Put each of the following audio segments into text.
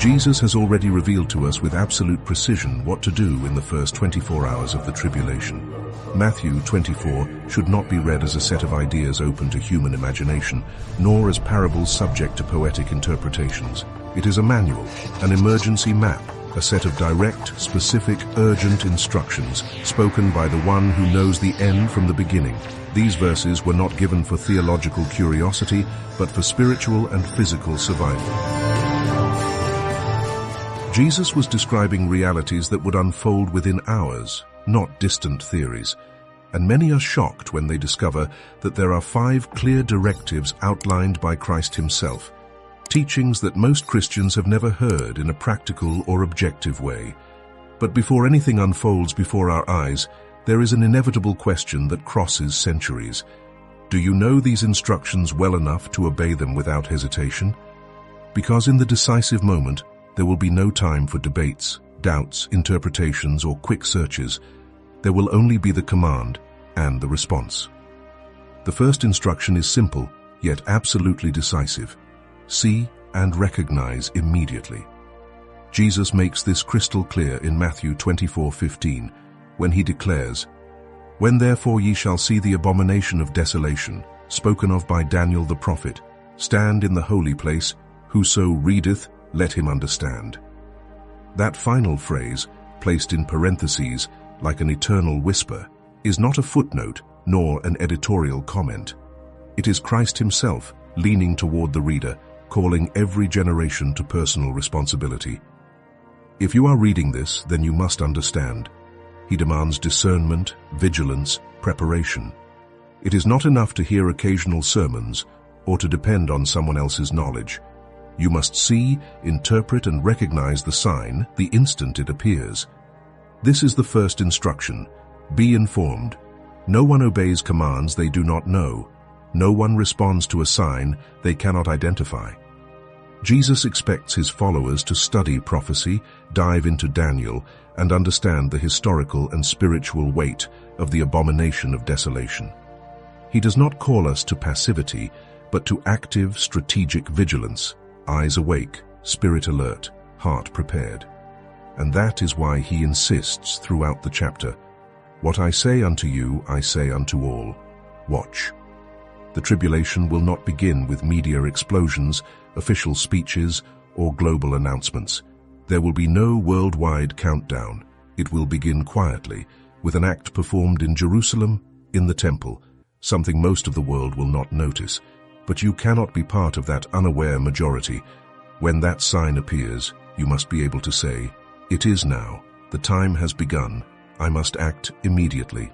Jesus has already revealed to us with absolute precision what to do in the first 24 hours of the tribulation. Matthew 24 should not be read as a set of ideas open to human imagination, nor as parables subject to poetic interpretations. It is a manual, an emergency map, a set of direct, specific, urgent instructions spoken by the one who knows the end from the beginning. These verses were not given for theological curiosity, but for spiritual and physical survival. Jesus was describing realities that would unfold within hours, not distant theories. And many are shocked when they discover that there are 5 clear directives outlined by Christ himself, teachings that most Christians have never heard in a practical or objective way. But before anything unfolds before our eyes, there is an inevitable question that crosses centuries. Do you know these instructions well enough to obey them without hesitation? Because in the decisive moment, there will be no time for debates, doubts, interpretations, or quick searches. There will only be the command and the response. The first instruction is simple, yet absolutely decisive. See and recognize immediately. Jesus makes this crystal clear in Matthew 24:15, when he declares, "When therefore ye shall see the abomination of desolation, spoken of by Daniel the prophet, stand in the holy place, whoso readeth, let him understand." That final phrase, placed in parentheses like an eternal whisper, is not a footnote nor an editorial comment. It is Christ himself leaning toward the reader, calling every generation to personal responsibility. If you are reading this, then you must understand. He demands discernment, vigilance, preparation. It is not enough to hear occasional sermons or to depend on someone else's knowledge. You must see, interpret, and recognize the sign the instant it appears. This is the first instruction. Be informed. No one obeys commands they do not know. No one responds to a sign they cannot identify. Jesus expects his followers to study prophecy, dive into Daniel, and understand the historical and spiritual weight of the abomination of desolation. He does not call us to passivity, but to active, strategic vigilance, eyes awake, spirit alert, heart prepared. And that is why he insists throughout the chapter, "What I say unto you, I say unto all, watch." The tribulation will not begin with media explosions, official speeches, or global announcements. There will be no worldwide countdown. It will begin quietly, with an act performed in Jerusalem, in the temple, something most of the world will not notice. But you cannot be part of that unaware majority. When that sign appears, you must be able to say, "It is now. The time has begun. I must act immediately."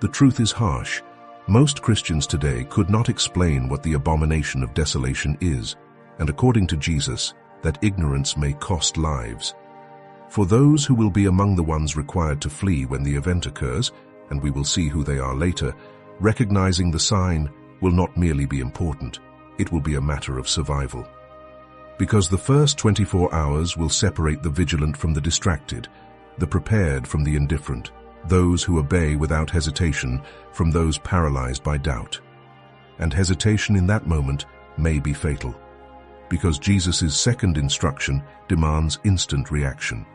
The truth is harsh. Most Christians today could not explain what the abomination of desolation is, and according to Jesus, that ignorance may cost lives. For those who will be among the ones required to flee when the event occurs, and we will see who they are later, recognizing the sign will not merely be important, it will be a matter of survival. Because the first 24 hours will separate the vigilant from the distracted, the prepared from the indifferent, those who obey without hesitation from those paralyzed by doubt. And hesitation in that moment may be fatal, because Jesus' second instruction demands instant reaction.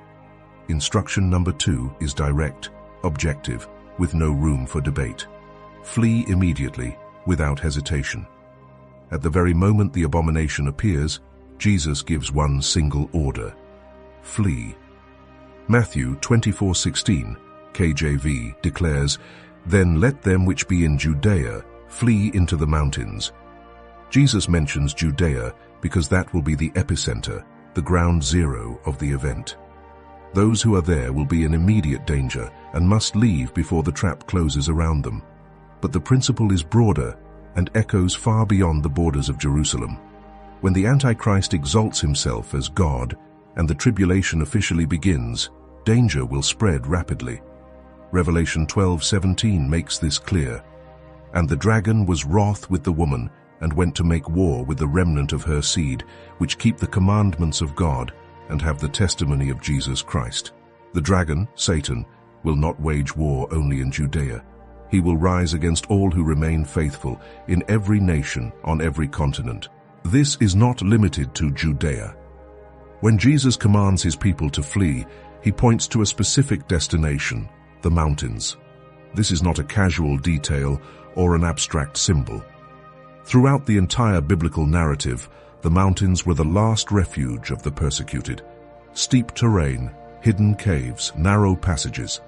Instruction number 2 is direct, objective, with no room for debate. Flee immediately, without hesitation. At the very moment the abomination appears, Jesus gives one single order: flee. Matthew 24:16, KJV, declares, "Then let them which be in Judea flee into the mountains." Jesus mentions Judea because that will be the epicenter, the ground zero of the event. Those who are there will be in immediate danger and must leave before the trap closes around them. But the principle is broader and echoes far beyond the borders of Jerusalem. When the Antichrist exalts himself as God and the tribulation officially begins, danger will spread rapidly. Revelation 12:17 makes this clear. "And the dragon was wroth with the woman, and went to make war with the remnant of her seed, which keep the commandments of God, and have the testimony of Jesus Christ." The dragon, Satan, will not wage war only in Judea. He will rise against all who remain faithful in every nation, on every continent. This is not limited to Judea. When Jesus commands his people to flee, he points to a specific destination, the mountains. This is not a casual detail or an abstract symbol. Throughout the entire biblical narrative, the mountains were the last refuge of the persecuted. Steep terrain, hidden caves, narrow passages,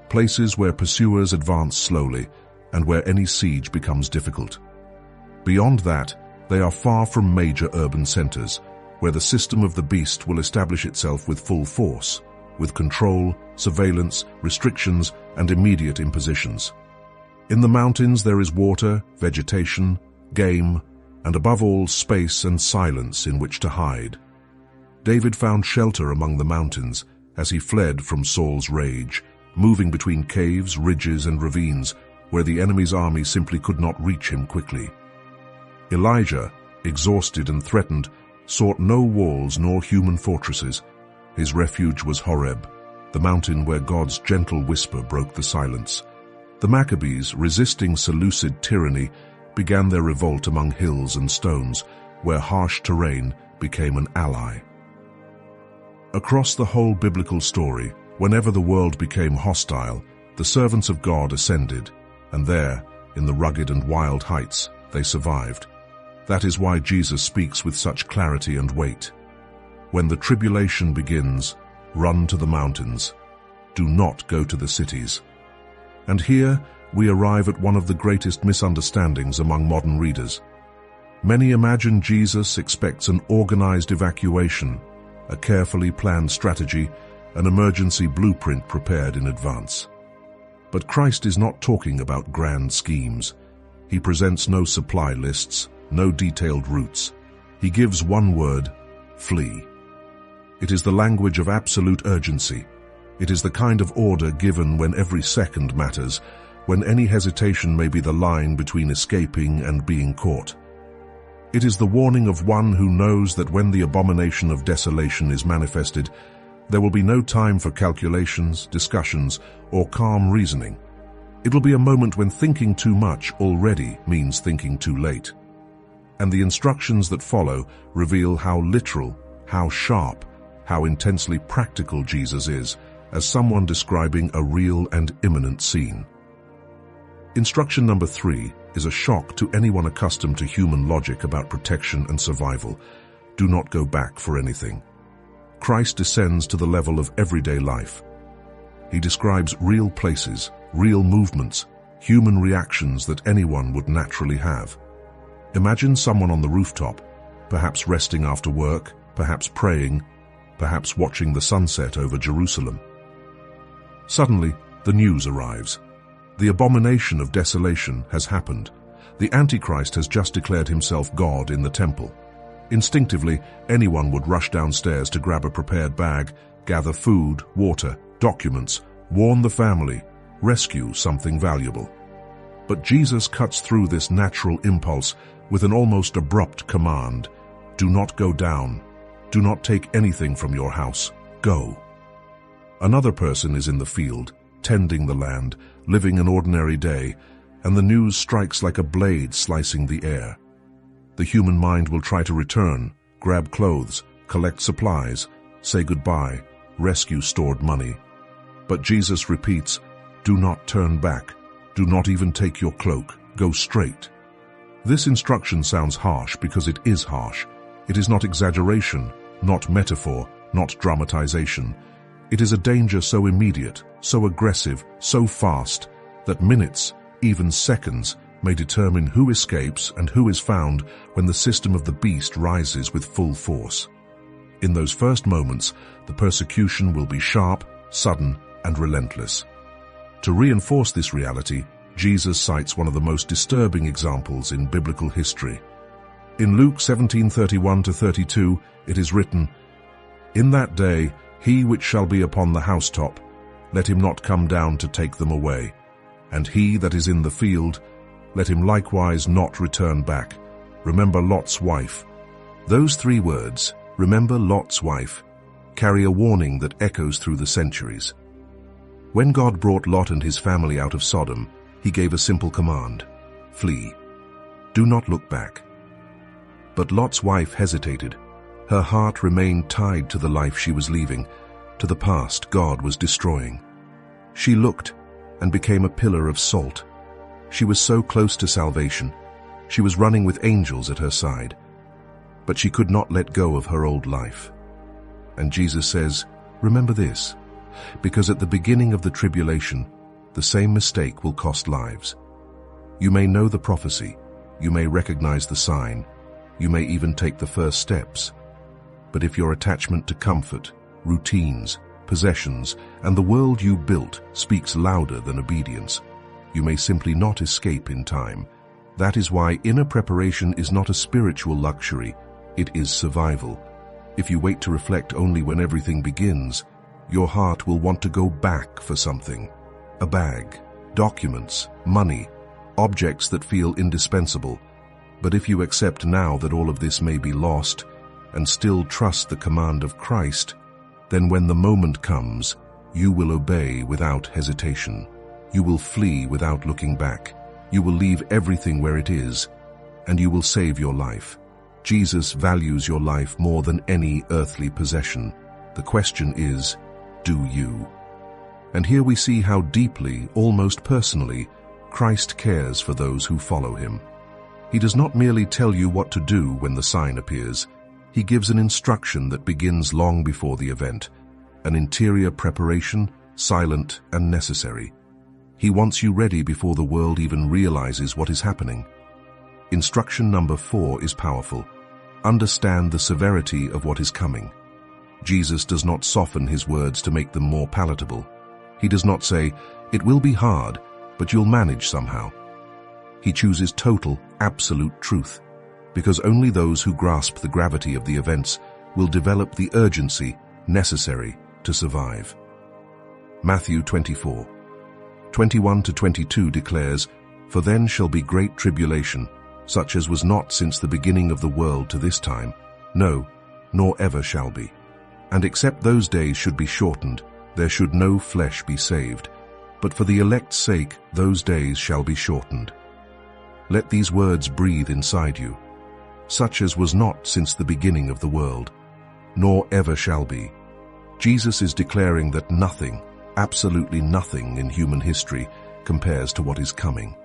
places where pursuers advance slowly and where any siege becomes difficult. Beyond that, they are far from major urban centers, where the system of the beast will establish itself with full force, with control, surveillance, restrictions, and immediate impositions. In the mountains there is water, vegetation, game, and above all space and silence in which to hide. David found shelter among the mountains as he fled from Saul's rage, moving between caves, ridges, and ravines where the enemy's army simply could not reach him quickly. Elijah, exhausted and threatened, sought no walls nor human fortresses. His refuge was Horeb, the mountain where God's gentle whisper broke the silence. The Maccabees, resisting Seleucid tyranny, began their revolt among hills and stones, where harsh terrain became an ally. Across the whole biblical story, whenever the world became hostile, the servants of God ascended, and there, in the rugged and wild heights, they survived. That is why Jesus speaks with such clarity and weight. When the tribulation begins, run to the mountains. Do not go to the cities. And here we arrive at one of the greatest misunderstandings among modern readers. Many imagine Jesus expects an organized evacuation, a carefully planned strategy, an emergency blueprint prepared in advance. But Christ is not talking about grand schemes. He presents no supply lists, no detailed routes. He gives one word: flee. It is the language of absolute urgency. It is the kind of order given when every second matters, when any hesitation may be the line between escaping and being caught. It is the warning of one who knows that when the abomination of desolation is manifested, there will be no time for calculations, discussions, or calm reasoning. It will be a moment when thinking too much already means thinking too late. And the instructions that follow reveal how literal, how sharp, how intensely practical Jesus is, as someone describing a real and imminent scene. Instruction number 3 is a shock to anyone accustomed to human logic about protection and survival. Do not go back for anything. Christ descends to the level of everyday life. He describes real places, real movements, human reactions that anyone would naturally have. Imagine someone on the rooftop, perhaps resting after work, perhaps praying, perhaps watching the sunset over Jerusalem. Suddenly, the news arrives. The abomination of desolation has happened. The Antichrist has just declared himself God in the temple. Instinctively, anyone would rush downstairs to grab a prepared bag, gather food, water, documents, warn the family, rescue something valuable. But Jesus cuts through this natural impulse with an almost abrupt command: do not go down. Do not take anything from your house. Go. Another person is in the field, tending the land, living an ordinary day, and the news strikes like a blade slicing the air. The human mind will try to return, grab clothes, collect supplies, say goodbye, rescue stored money. But Jesus repeats, do not turn back. Do not even take your cloak. Go straight. This instruction sounds harsh because it is harsh. It is not exaggeration, not metaphor, not dramatization. It is a danger so immediate, so aggressive, so fast, that minutes, even seconds, may determine who escapes and who is found when the system of the beast rises with full force. In those first moments, the persecution will be sharp, sudden, and relentless. To reinforce this reality, Jesus cites one of the most disturbing examples in biblical history. In Luke 17:31-32, it is written, "In that day, he which shall be upon the housetop, let him not come down to take them away. And he that is in the field, let him likewise not return back. Remember Lot's wife." Those 3 words, remember Lot's wife, carry a warning that echoes through the centuries. When God brought Lot and his family out of Sodom, he gave a simple command: flee. Do not look back. But Lot's wife hesitated. Her heart remained tied to the life she was leaving, to the past God was destroying. She looked and became a pillar of salt. She was so close to salvation. She was running with angels at her side. But she could not let go of her old life. And Jesus says, remember this, because at the beginning of the tribulation, the same mistake will cost lives. You may know the prophecy, you may recognize the sign, you may even take the first steps. But if your attachment to comfort, routines, possessions, and the world you built speaks louder than obedience, you may simply not escape in time. That is why inner preparation is not a spiritual luxury, it is survival. If you wait to reflect only when everything begins, your heart will want to go back for something. A bag, documents, money, objects that feel indispensable. But if you accept now that all of this may be lost, and still trust the command of Christ, then when the moment comes, you will obey without hesitation. You will flee without looking back. You will leave everything where it is, and you will save your life. Jesus values your life more than any earthly possession. The question is, do you? And here we see how deeply, almost personally, Christ cares for those who follow him. He does not merely tell you what to do when the sign appears. He gives an instruction that begins long before the event, an interior preparation, silent and necessary. He wants you ready before the world even realizes what is happening. Instruction number 4 is powerful. Understand the severity of what is coming. Jesus does not soften his words to make them more palatable. He does not say, it will be hard, but you'll manage somehow. He chooses total, absolute truth, because only those who grasp the gravity of the events will develop the urgency necessary to survive. Matthew 24:21-22 declares, For then shall be great tribulation, such as was not since the beginning of the world to this time, no, nor ever shall be. And except those days should be shortened, there should no flesh be saved. But for the elect's sake, those days shall be shortened. Let these words breathe inside you. Such as was not since the beginning of the world, nor ever shall be. Jesus is declaring that nothing, absolutely nothing in human history compares to what is coming.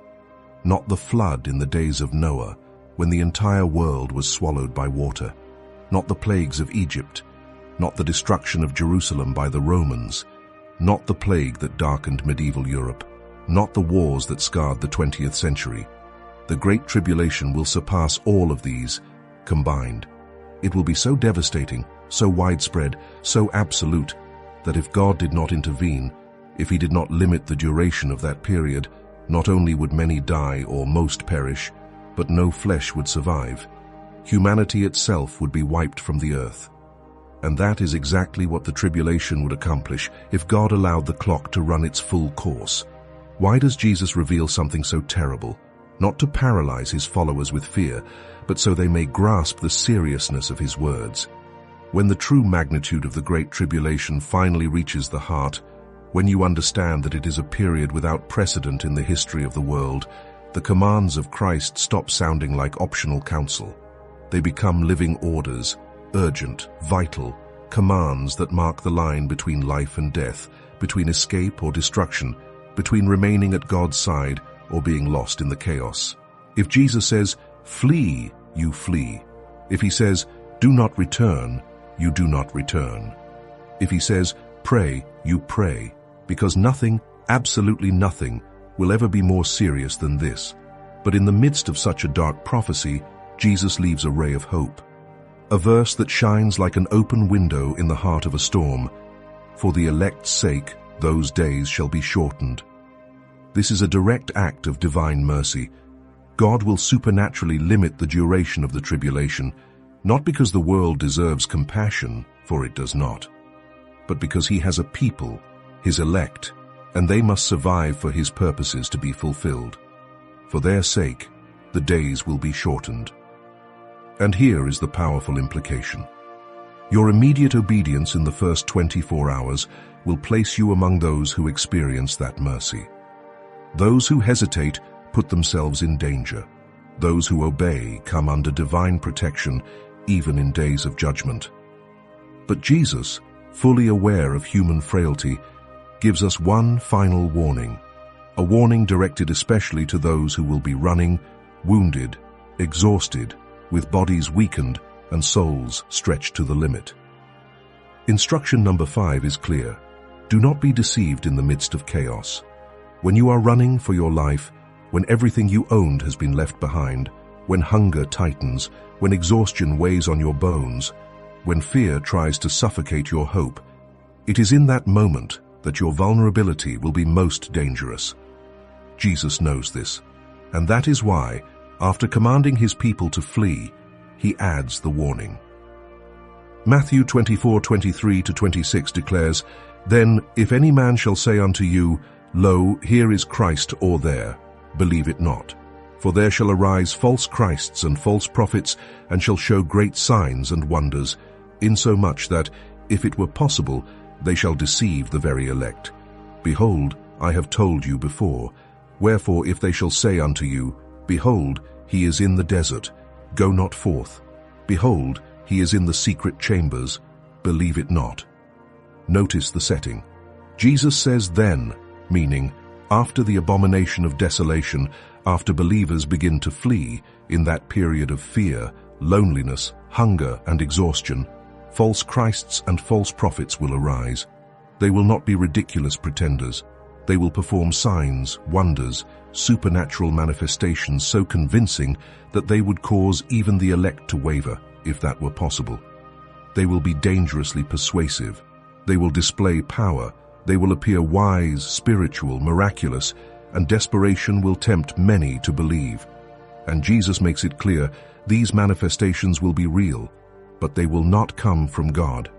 Not the flood in the days of Noah, when the entire world was swallowed by water. Not the plagues of Egypt. Not the destruction of Jerusalem by the Romans. Not the plague that darkened medieval Europe. Not the wars that scarred the 20th century. The Great Tribulation will surpass all of these combined. It will be so devastating, so widespread, so absolute, that if God did not intervene, if he did not limit the duration of that period, not only would many die or most perish, but no flesh would survive. Humanity itself would be wiped from the earth. And that is exactly what the tribulation would accomplish if God allowed the clock to run its full course. Why does Jesus reveal something so terrible? Not to paralyze his followers with fear, but so they may grasp the seriousness of his words. When the true magnitude of the Great Tribulation finally reaches the heart, when you understand that it is a period without precedent in the history of the world, the commands of Christ stop sounding like optional counsel. They become living orders, urgent, vital, commands that mark the line between life and death, between escape or destruction, between remaining at God's side or being lost in the chaos. If Jesus says, flee, you flee. If he says, do not return, you do not return. If he says, pray, you pray, because nothing, absolutely nothing, will ever be more serious than this. But in the midst of such a dark prophecy, Jesus leaves a ray of hope. A verse that shines like an open window in the heart of a storm. For the elect's sake, those days shall be shortened. This is a direct act of divine mercy. God will supernaturally limit the duration of the tribulation, not because the world deserves compassion, for it does not, but because he has a people, his elect, and they must survive for his purposes to be fulfilled. For their sake, the days will be shortened. And here is the powerful implication. Your immediate obedience in the first 24 hours will place you among those who experience that mercy. Those who hesitate put themselves in danger. Those who obey come under divine protection, even in days of judgment. But Jesus, fully aware of human frailty, gives us one final warning, a warning directed especially to those who will be running, wounded, exhausted, with bodies weakened and souls stretched to the limit. Instruction number 5 is clear. Do not be deceived in the midst of chaos. When you are running for your life, when everything you owned has been left behind, when hunger tightens, when exhaustion weighs on your bones, when fear tries to suffocate your hope, it is in that moment that your vulnerability will be most dangerous. Jesus knows this, and that is why, after commanding his people to flee, he adds the warning. Matthew 24:23-26 declares, "Then, if any man shall say unto you, Lo, here is Christ, or there, believe it not. For there shall arise false Christs and false prophets, and shall show great signs and wonders, insomuch that, if it were possible, they shall deceive the very elect. Behold, I have told you before. Wherefore, if they shall say unto you, Behold, he is in the desert, go not forth. Behold, he is in the secret chambers, believe it not." Notice the setting. Jesus says then, meaning after the abomination of desolation, after believers begin to flee in that period of fear, loneliness, hunger, and exhaustion, false Christs and false prophets will arise. They will not be ridiculous pretenders. They will perform signs, wonders, supernatural manifestations so convincing that they would cause even the elect to waver, if that were possible. They will be dangerously persuasive. They will display power. They will appear wise, spiritual, miraculous, and desperation will tempt many to believe. And Jesus makes it clear, these manifestations will be real, but they will not come from God.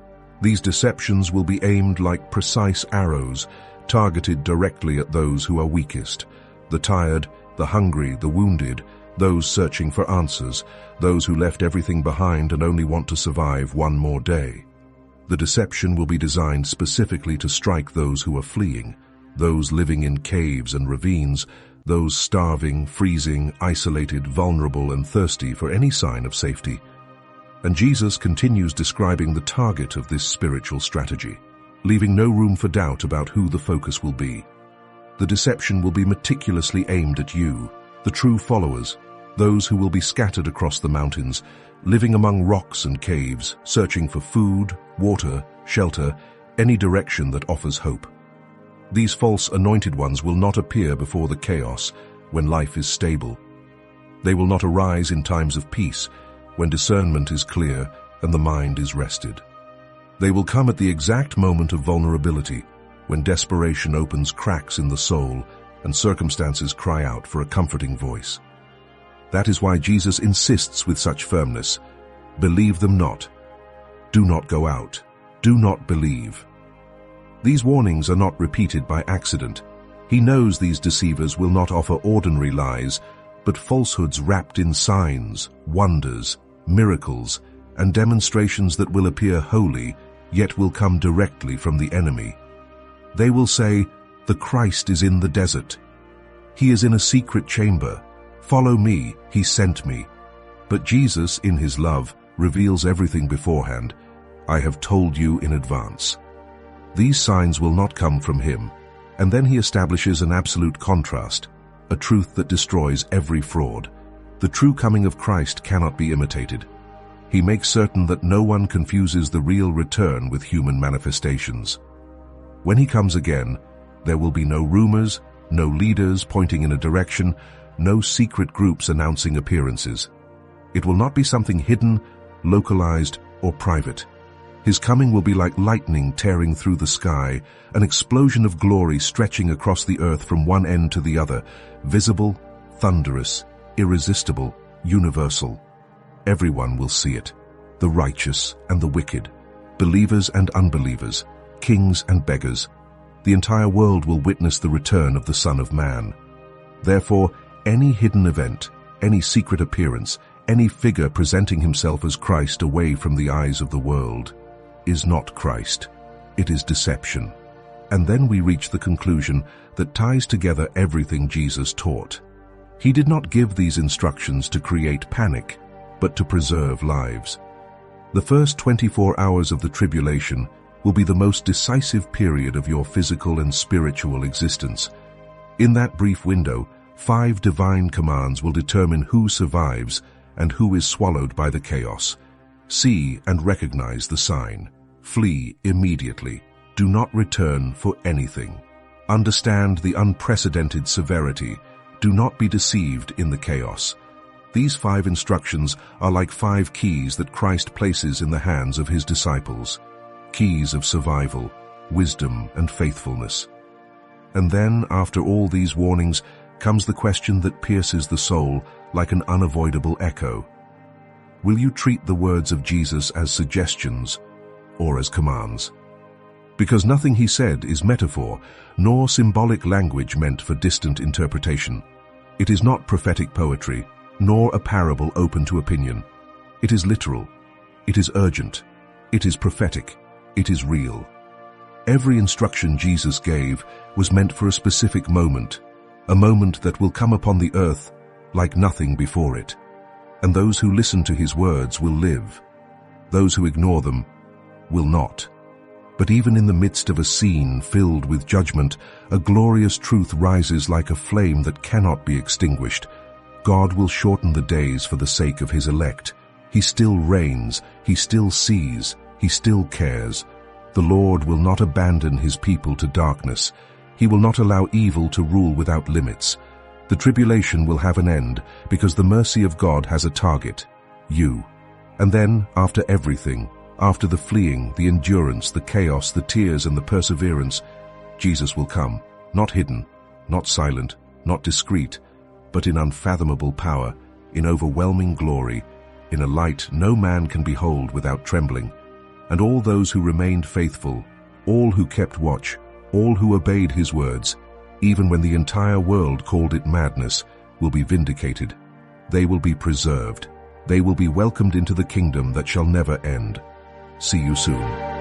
These deceptions will be aimed like precise arrows, targeted directly at those who are weakest, the tired, the hungry, the wounded, those searching for answers, those who left everything behind and only want to survive one more day. The deception will be designed specifically to strike those who are fleeing, those living in caves and ravines, those starving, freezing, isolated, vulnerable, and thirsty for any sign of safety. And Jesus continues describing the target of this spiritual strategy, leaving no room for doubt about who the focus will be. The deception will be meticulously aimed at you, the true followers, those who will be scattered across the mountains, living among rocks and caves, searching for food, water, shelter, any direction that offers hope. These false anointed ones will not appear before the chaos when life is stable. They will not arise in times of peace, when discernment is clear and the mind is rested. They will come at the exact moment of vulnerability, when desperation opens cracks in the soul and circumstances cry out for a comforting voice. That is why Jesus insists with such firmness, "Believe them not. Do not go out. Do not believe." These warnings are not repeated by accident. He knows these deceivers will not offer ordinary lies, but falsehoods wrapped in signs, wonders, miracles, and demonstrations that will appear holy, yet will come directly from the enemy. They will say, "The Christ is in the desert. He is in a secret chamber. Follow me, he sent me." But Jesus, in his love, reveals everything beforehand. "I have told you in advance." These signs will not come from him, and then he establishes an absolute contrast, a truth that destroys every fraud. The true coming of Christ cannot be imitated. He makes certain that no one confuses the real return with human manifestations. When he comes again, there will be no rumors, no leaders pointing in a direction, no secret groups announcing appearances. It will not be something hidden, localized, or private. His coming will be like lightning tearing through the sky, an explosion of glory stretching across the earth from one end to the other, visible, thunderous, irresistible, universal. Everyone will see it, the righteous and the wicked, believers and unbelievers, kings and beggars. The entire world will witness the return of the Son of Man. Therefore, any hidden event, any secret appearance, any figure presenting himself as Christ away from the eyes of the world, is not Christ. It is deception. And then we reach the conclusion that ties together everything Jesus taught. He did not give these instructions to create panic, but to preserve lives. The first 24 hours of the tribulation will be the most decisive period of your physical and spiritual existence. In that brief window, 5 divine commands will determine who survives and who is swallowed by the chaos. See and recognize the sign. Flee immediately. Do not return for anything. Understand the unprecedented severity. Do not be deceived in the chaos. These 5 instructions are like 5 keys that Christ places in the hands of his disciples. Keys of survival, wisdom, and faithfulness. And then, after all these warnings, comes the question that pierces the soul like an unavoidable echo. Will you treat the words of Jesus as suggestions or as commands? Because nothing he said is metaphor, nor symbolic language meant for distant interpretation. It is not prophetic poetry, nor a parable open to opinion. It is literal. It is urgent. It is prophetic. It is real. Every instruction Jesus gave was meant for a specific moment, a moment that will come upon the earth like nothing before it. And those who listen to his words will live. Those who ignore them will not. But even in the midst of a scene filled with judgment, a glorious truth rises like a flame that cannot be extinguished. God will shorten the days for the sake of his elect. He still reigns, he still sees, he still cares. The Lord will not abandon his people to darkness. He will not allow evil to rule without limits. The tribulation will have an end because the mercy of God has a target, you. And then, after everything, after the fleeing, the endurance, the chaos, the tears, and the perseverance, Jesus will come, not hidden, not silent, not discreet, but in unfathomable power, in overwhelming glory, in a light no man can behold without trembling. And all those who remained faithful, all who kept watch, all who obeyed his words, even when the entire world called it madness, will be vindicated. They will be preserved. They will be welcomed into the kingdom that shall never end. See you soon.